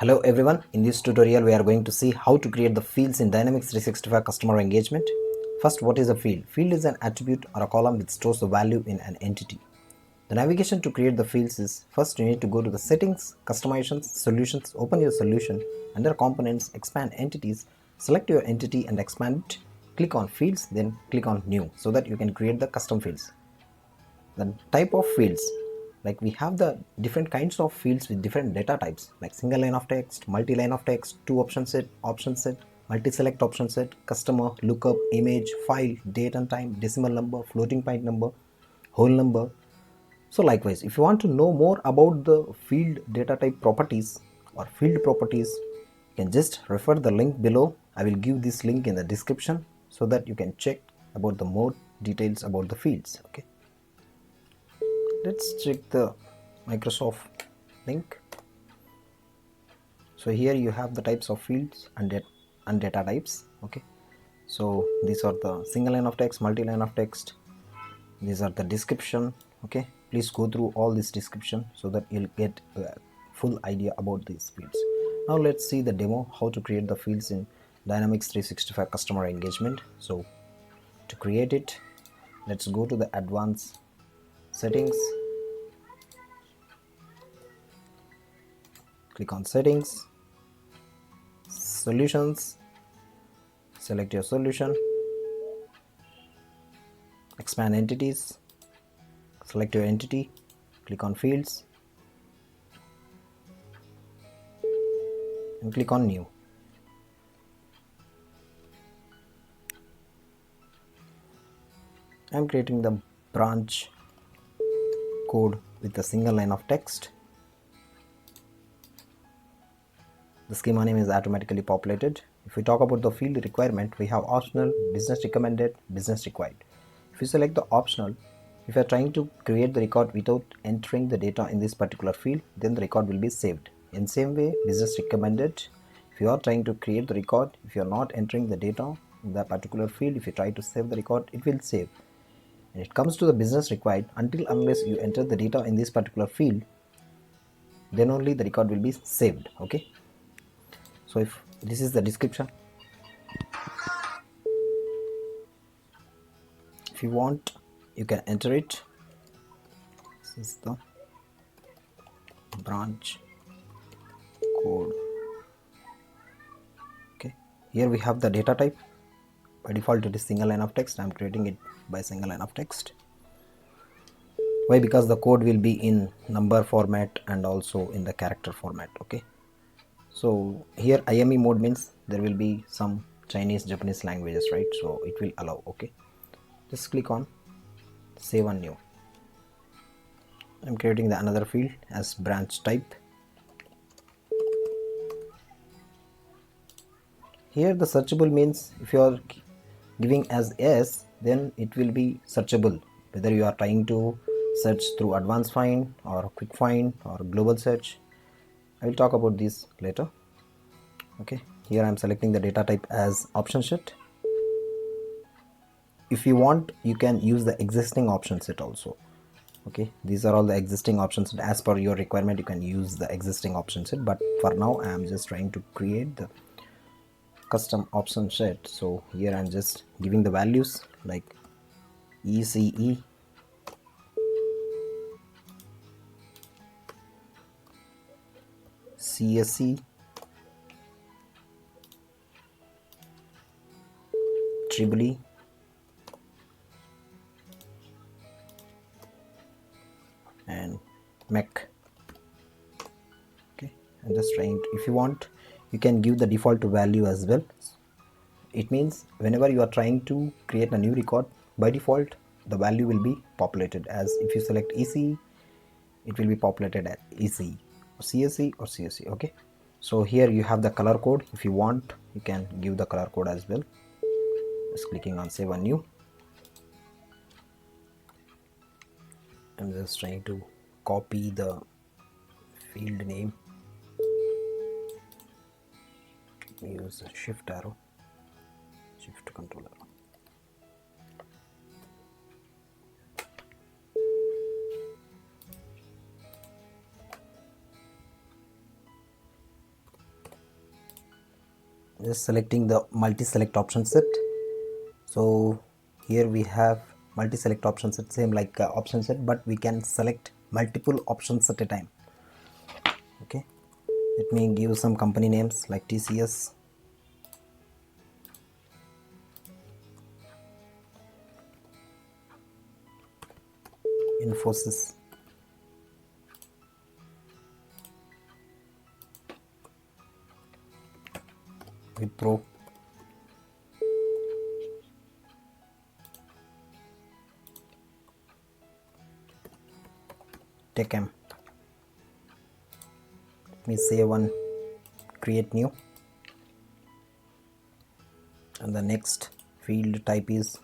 Hello everyone, in this tutorial we are going to see how to create the fields in Dynamics 365 Customer Engagement. First, what is a field? Field is an attribute or a column which stores the value in an entity. The navigation to create the fields is, first you need to go to the settings, customizations, solutions, open your solution, under components, expand entities, select your entity and expand it, click on fields, then click on new so that you can create the custom fields. The type of fields, like we have the different kinds of fields with different data types, like single line of text, multi-line of text, two option set, multi-select option set, customer, lookup, image, file, date and time, decimal number, floating point number, whole number. So likewise, if you want to know more about the field data type properties or field properties, you can just refer the link below. I will give this link in the description so that you can check about the more details about the fields. Okay, let's check the Microsoft link. So here you have the types of fields and data types. Okay, so these are the single line of text, multi-line of text, these are the description. Okay, please go through all this description so that you'll get a full idea about these fields. Now let's see the demo how to create the fields in Dynamics 365 Customer Engagement. So to create it, let's go to the advanced settings, click on settings, solutions, select your solution, expand entities, select your entity, click on fields and click on new. I am creating the branch code with a single line of text. The schema name is automatically populated. If we talk about the field requirement, we have optional, business recommended, business required. If you select the optional, if you are trying to create the record without entering the data in this particular field, then the record will be saved. In same way, business recommended, if you are trying to create the record, if you are not entering the data in that particular field, if you try to save the record, it will save. When it comes to the business required, until unless you enter the data in this particular field, then only the record will be saved. Okay, so if this is the description, if you want you can enter it. This is the branch code. Okay, here we have the data type. By default it is single line of text. I am creating it by single line of text. Why? Because the code will be in number format and also in the character format. Okay, so here IME mode means there will be some Chinese, Japanese languages, right? So it will allow. Okay, just click on save and new. I'm creating the another field as branch type. Here the searchable means if you are giving as yes, then it will be searchable, whether you are trying to search through advanced find or quick find or global search. I will talk about this later. Okay, here I am selecting the data type as option set. If you want, you can use the existing option set also. Okay, these are all the existing options. As per your requirement, you can use the existing option set, but for now I am just trying to create the custom option set. So here I'm just giving the values like ECE, CSE, Tribly, and MEC. Okay, I'm just trying to, if you want, you can give the default value as well. It means whenever you are trying to create a new record, by default the value will be populated as, if you select ECE, it will be populated at ECE, or CSE or CSE. Okay, so here you have the color code. If you want, you can give the color code as well. Just clicking on save and new. I'm just trying to copy the field name. Use shift arrow, shift control arrow. Just selecting the multi-select option set. So here we have multi-select option set, same like option set, but we can select multiple options at a time. Okay, let me give some company names like TCS, Infosys, Wipro, Techem. Let me save one, create new, and the next field type is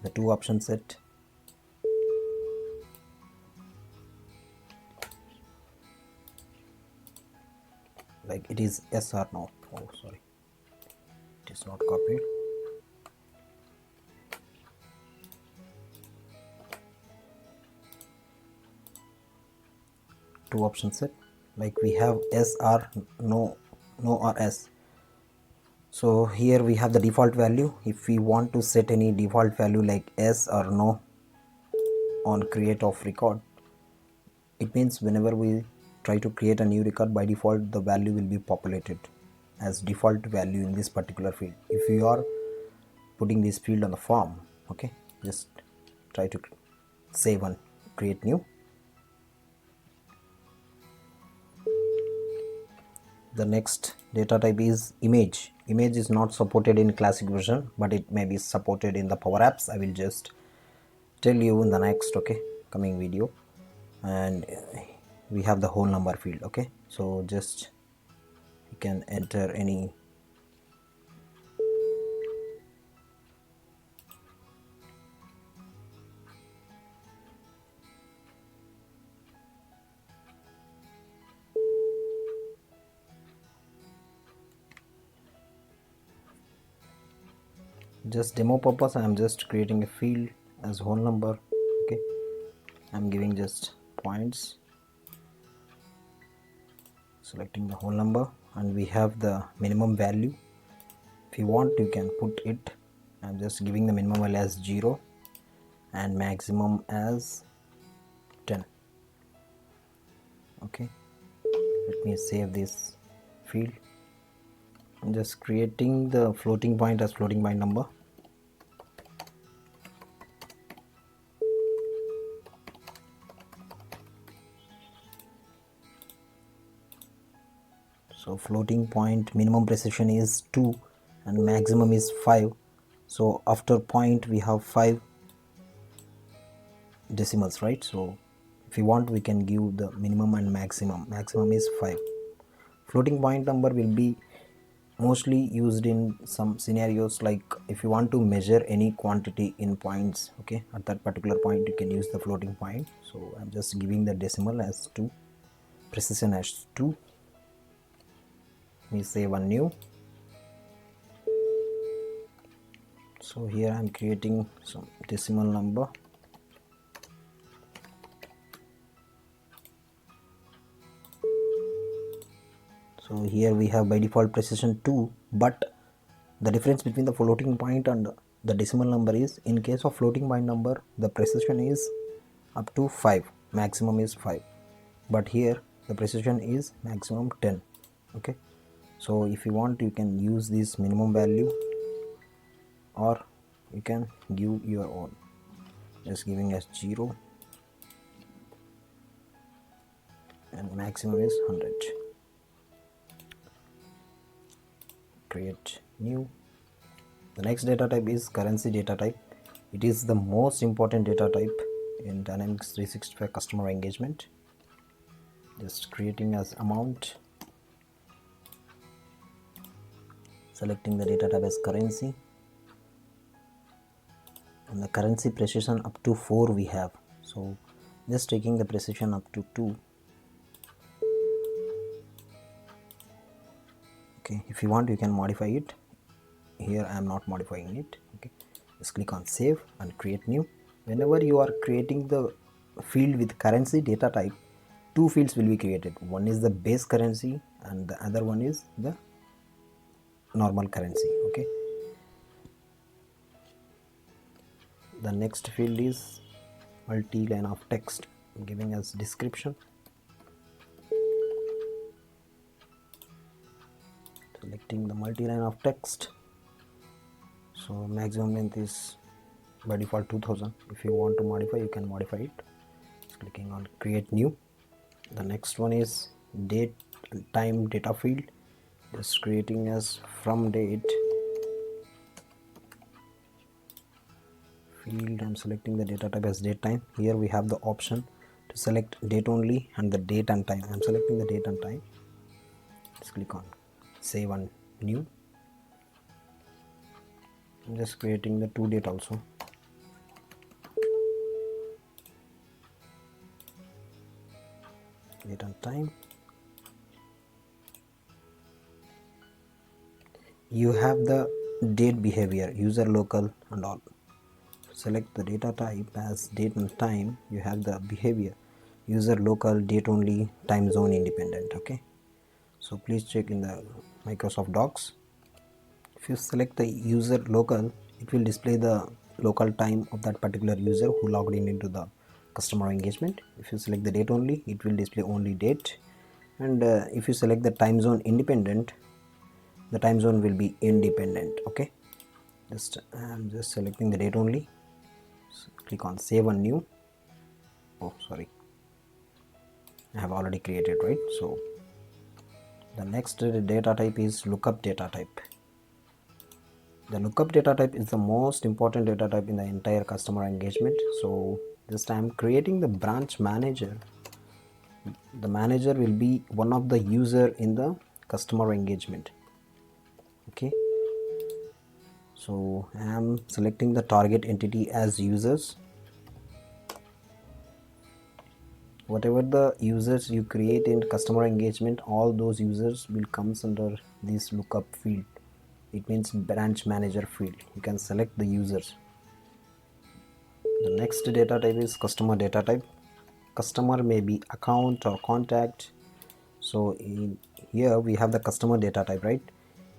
the two option set. Like it is yes or no. Oh, sorry, it is not copied. Two option set, like we have yes or no, no or yes. So here we have the default value. If we want to set any default value like yes or no on create of record, it means whenever we try to create a new record, by default the value will be populated as default value in this particular field. If you are putting this field on the form, okay, just try to save and create new. The next data type is image. Image is not supported in classic version, but it may be supported in the PowerApps. I will just tell you in the next coming video. And we have the whole number field. Okay, so just you can enter any just demo purpose. I am just creating a field as whole number. Okay, I'm giving just points, selecting the whole number, and we have the minimum value. If you want, you can put it. I'm just giving the minimum value as 0 and maximum as 10. Okay, let me save this field. I'm just creating the floating point as floating point number. So floating point minimum precision is 2 and maximum is 5. So after point we have 5 decimals, right? So if you want, we can give the minimum and maximum. Maximum is 5. Floating point number will be mostly used in some scenarios, like if you want to measure any quantity in points, okay, at that particular point you can use the floating point. So I'm just giving the decimal as 2, precision as 2. Let me save one new. So here I'm creating some decimal number. So here we have by default precision 2, but the difference between the floating point and the decimal number is, in case of floating point number the precision is up to 5, maximum is 5, but here the precision is maximum 10. Okay, so if you want, you can use this minimum value or you can give your own, just giving as 0 and maximum is 100. Create new. The next data type is currency data type. It is the most important data type in Dynamics 365 Customer Engagement. Just creating as amount, selecting the data type as currency, and the currency precision up to 4 we have. So just taking the precision up to 2. Okay, if you want, you can modify it. Here I am not modifying it. Okay, just click on save and create new. Whenever you are creating the field with currency data type, 2 fields will be created. One is the base currency and the other one is the normal currency. Okay, the next field is multi-line of text, giving us description. Selecting the multi-line of text. So maximum length is by default 2000. If you want to modify, you can modify it. Just clicking on create new. The next one is date and time data field. Just creating as from date field. I'm selecting the data type as date time. Here we have the option to select date only and the date and time. I'm selecting the date and time. Just click on save and new. I'm just creating the to date also. Date and time. You have the date behavior, user local and all. Select the data type as date and time. You have the behavior, user local, date only, time zone independent. Okay, so please check in the Microsoft Docs. If you select the user local, it will display the local time of that particular user who logged in into the customer engagement. If you select the date only, it will display only date, and if you select the time zone independent, the time zone will be independent. Okay, I'm just selecting the date only. So click on save and new. Oh, sorry, I have already created, right? So the next data type is lookup data type. The lookup data type is the most important data type in the entire customer engagement. So this time creating the branch manager. The manager will be one of the user in the customer engagement. Okay, so I am selecting the target entity as users. Whatever the users you create in customer engagement, all those users will comes under this lookup field. It means branch manager field. You can select the users. The next data type is customer data type. Customer may be account or contact. So in here we have the customer data type, right?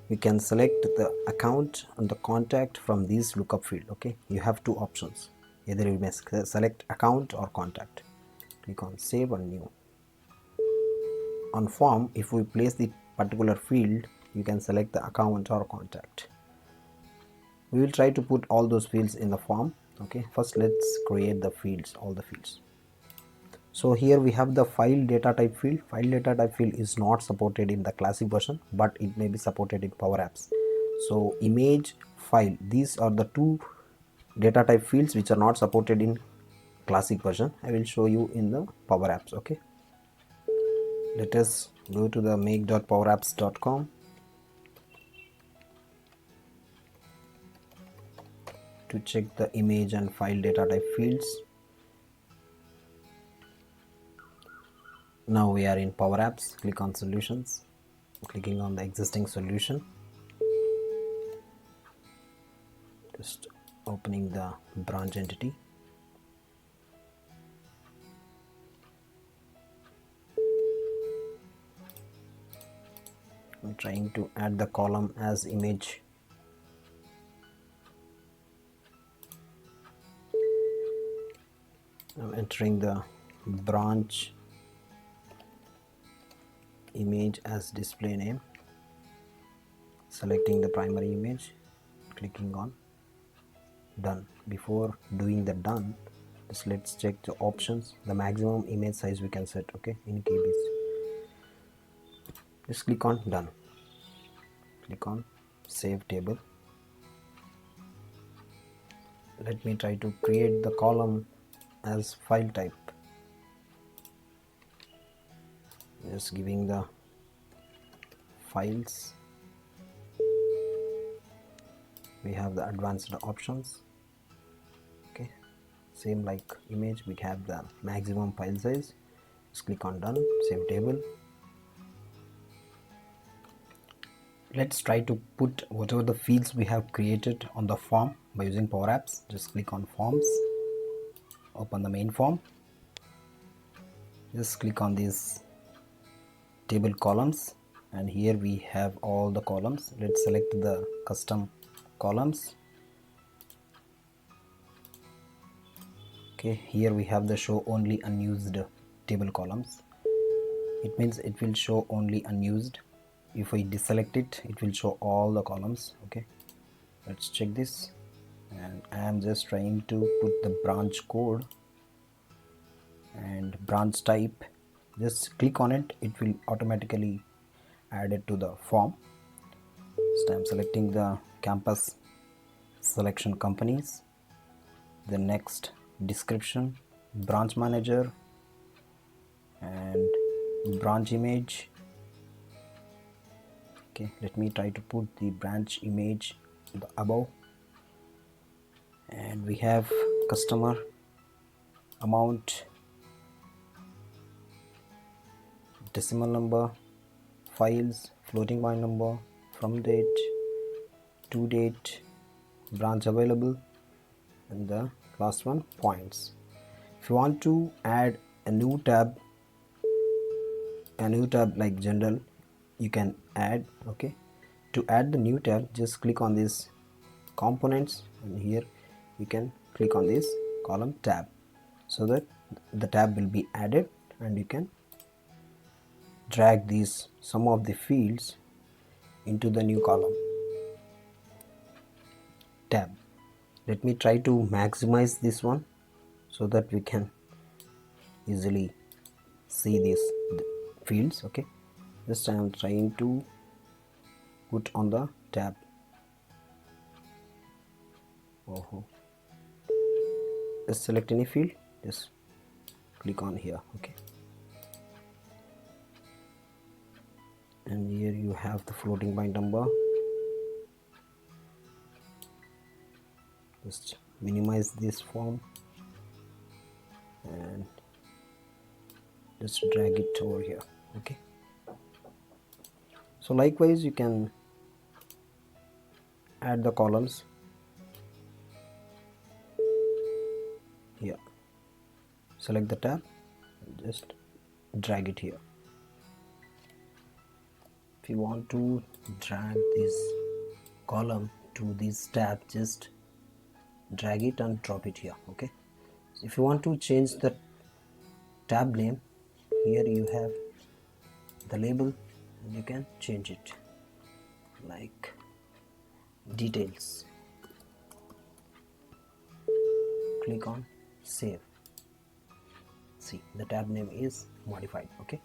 You can select the account and the contact from this lookup field. Okay, you have two options. Either you may select account or contact. Click on save and new. On form, if we place the particular field, you can select the account or contact. We will try to put all those fields in the form. Okay, first let's create the fields, all the fields. So here we have the file data type field. File data type field is not supported in the classic version, but it may be supported in PowerApps. So image, file, these are the two data type fields which are not supported in classic version. I will show you in the PowerApps. Okay, let us go to the make.powerapps.com. to check the image and file data type fields. Now we are in PowerApps. Click on solutions. Clicking on the existing solution. Just opening the branch entity. I'm trying to add the column as image. I'm entering the branch image as display name, selecting the primary image, clicking on done. Before doing the done, just let's check the options. The maximum image size we can set, okay, in KBs. Just click on done. Click on save table. Let me try to create the column as file type. Just giving the files. We have the advanced options. Okay, same like image, we have the maximum file size. Just click on done, save table. Let's try to put whatever the fields we have created on the form by using PowerApps. Just click on forms, open the main form. Just click on these table columns. and here we have all the columns. Let's select the custom columns. Okay, here we have the show only unused table columns. It means it will show only unused. If I deselect it, it will show all the columns. Okay, let's check this, and I am just trying to put the branch code and branch type. Just click on it, it will automatically add it to the form. So I'm selecting the campus selection companies, the next description, branch manager, and branch image. Okay, let me try to put the branch image above, and we have customer, amount, decimal number, files, floating point number, from date, to date, branch available, and the last one, points. If you want to add a new tab like general, you can add. Okay, to add the new tab, just click on this components, and here you can click on this column tab, so that the tab will be added, and you can drag these some of the fields into the new column tab. Let me try to maximize this one so that we can easily see these fields. Okay, just I am trying to put on the tab. Just select any field, just click on here. Okay, and here you have the floating point number. Just minimize this form and just drag it over here. Okay, so likewise you can add the columns here. Select the tab and just drag it here. If you want to drag this column to this tab, just drag it and drop it here. Okay, so if you want to change the tab name, here you have the label, and you can change it like details. Click on save. See, the tab name is modified. Okay,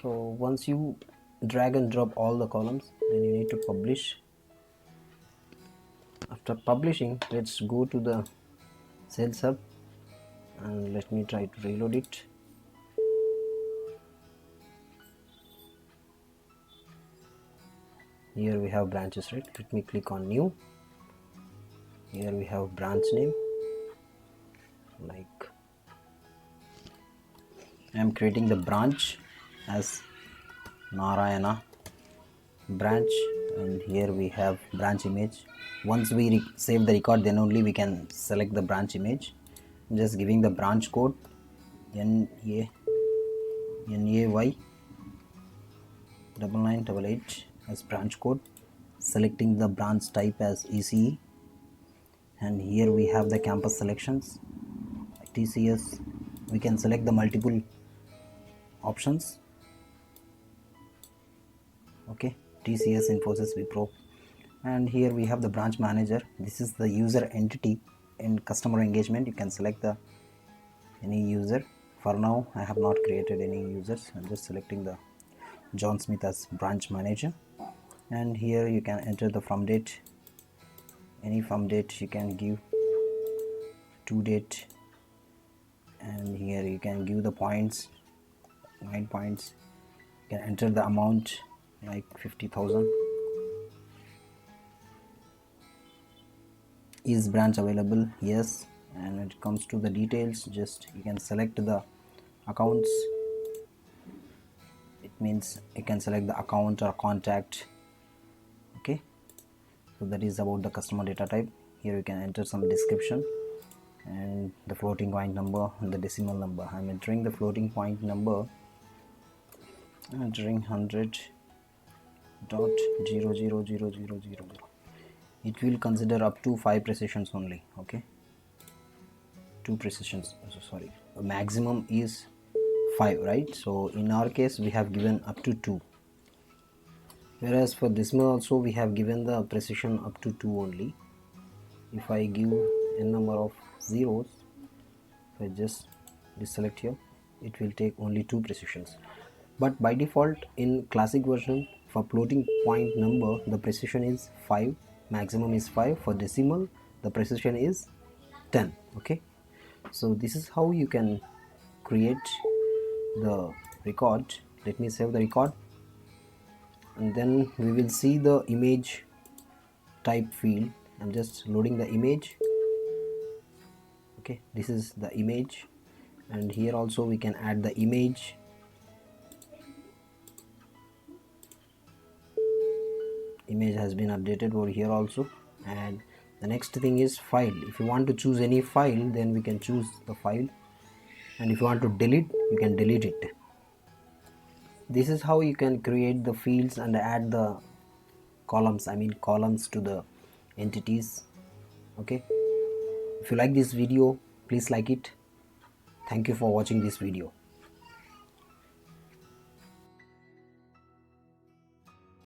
so once you drag and drop all the columns, then you need to publish. After publishing, let's go to the sales hub, and let me try to reload it. Here we have branches, right? Let me click on new. Here we have branch name, like I am creating the branch as Narayana branch, and here we have branch image. Once we save the record, then only we can select the branch image. I'm just giving the branch code NAY 9988 as branch code, selecting the branch type as ECE, and here we have the campus selections, TCS. We can select the multiple options. Okay, TCS, Infosys, Wipro, and here we have the branch manager. This is the user entity. In customer engagement, you can select the any user. For now, I have not created any users. I'm just selecting the John Smith as branch manager, and here you can enter the from date. Any from date you can give, to date, and here you can give the points, 9 points. You can enter the amount like 50,000. Is branch available? Yes. And when it comes to the details, just you can select the accounts. It means you can select the account or contact. Okay, so that is about the customer data type. Here you can enter some description and the floating point number and the decimal number. I'm entering the floating point number. I'm entering 100. dot 00000. It will consider up to 5 precisions only. Okay, 2 precisions, so sorry, the maximum is 5, right? So in our case we have given up to 2, whereas for this one also we have given the precision up to 2 only. If I give n number of zeros, if I just deselect here, it will take only 2 precisions. But by default in classic version, for floating point number the precision is 5, maximum is 5. For decimal the precision is 10. Okay, so this is how you can create the record. Let me save the record, and then we will see the image type field. I'm just loading the image. Okay, this is the image, and here also we can add the image. Image has been updated over here also. And the next thing is file. If you want to choose any file, then we can choose the file, and if you want to delete, you can delete it. This is how you can create the fields and add the columns, columns to the entities. Okay, if you like this video, please like it. Thank you for watching this video.